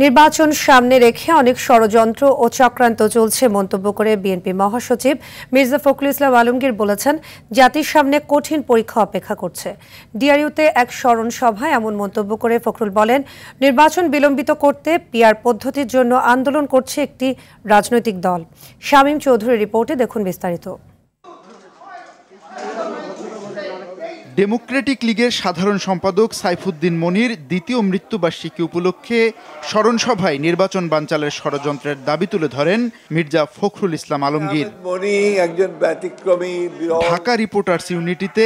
নির্বাচন সামনে রেখে অনেক ষড়যন্ত্র ও চক্রান্ত চলছে মন্তব্য করে বিএনপি মহাসচিব মির্জা ফখরুল ইসলাম আলমগীর বলেছেন, জাতির সামনে কঠিন পরীক্ষা অপেক্ষা করছে। ডিআরইউতে এক স্মরণ সভায় এমন মন্তব্য করে ফখরুল বলেন, নির্বাচন বিলম্বিত করতে পিআর পদ্ধতির জন্য আন্দোলন করছে একটি রাজনৈতিক দল। শামীম চৌধুরীর রিপোর্টে দেখুন বিস্তারিত। ডেমোক্রেটিক লীগের সাধারণ সম্পাদক সাইফুদ্দিন মনির দ্বিতীয় মৃত্যুবার্ষিকী উপলক্ষে স্মরণ সভায় নির্বাচন বানচালের ষড়যন্ত্রের দাবি তুলে ধরেন মির্জা ফখরুল ইসলাম আলমগীর। ঢাকা রিপোর্টার্স ইউনিটিতে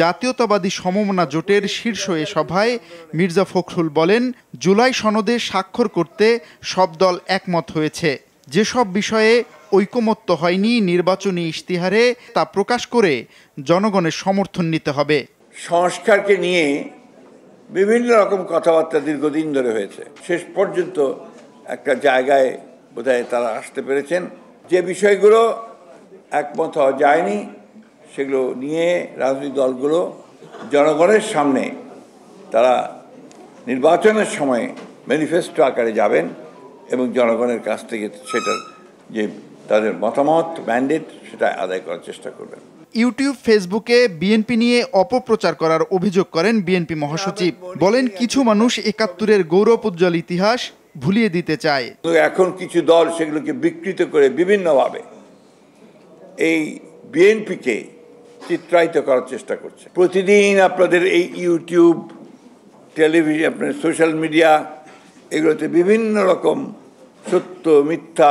জাতীয়তাবাদী সমমনা জোটের শীর্ষ এ সভায় মির্জা ফখরুল বলেন, জুলাই সনদে স্বাক্ষর করতে সব দল একমত হয়েছে। যেসব বিষয়ে ঐকমত্য হয়নি নির্বাচনী ইশতিহারে তা প্রকাশ করে জনগণের সমর্থন নিতে হবে। সংস্কারকে নিয়ে বিভিন্ন রকম কথাবার্তা দীর্ঘদিন ধরে হয়েছে, শেষ পর্যন্ত একটা জায়গায় বোধহয় তারা আসতে পেরেছেন। যে বিষয়গুলো একমত হওয়া যায়নি সেগুলো নিয়ে রাজনৈতিক দলগুলো জনগণের সামনে তারা নির্বাচনের সময় ম্যানিফেস্টো আকারে যাবেন এবং জনগণের কাছ থেকে সেটার যে তাদের মতামত ম্যান্ডেট সেটা আদায় করার চেষ্টা করবেন। ইউটিউব, ফেসবুকে বিএনপি নিয়ে অপপ্রচার করার অভিযোগ করেন বিএনপি মহাসচিব। বলেন, কিছু মানুষ ৭১-এর গৌরব উজ্জ্বল ইতিহাস ভুলিয়ে দিতে চায়। এখন কিছু দল সেগুলোকে বিকৃত করে বিভিন্নভাবে এই বিএনপিকে চিত্রায়িত করার চেষ্টা করছে। প্রতিদিন আপনাদের এই ইউটিউব, টেলিভিশন, আপনার সোশ্যাল মিডিয়া এগুলোতে বিভিন্ন রকম সত্য মিথ্যা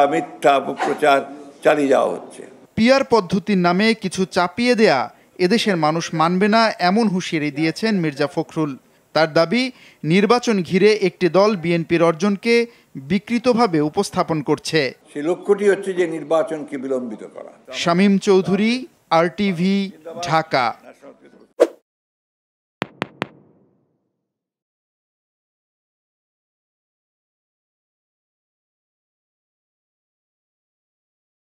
অপপ্রচার চালিয়ে যাওয়া হচ্ছে। পিআর পদ্ধতির নামে কিছু চাপিয়ে দেয়া এদেশের মানুষ মানবে না, এমন হুঁশিয়ারি দিয়েছেন মির্জা ফখরুল। তার দাবি, নির্বাচন ঘিরে একটি দল বিএনপির অর্জনকে বিকৃতভাবে উপস্থাপন করছে। সেই লক্ষ্যটি হচ্ছে যে নির্বাচনকে বিলম্বিত করা। শামীম চৌধুরী, RTV, ঢাকা।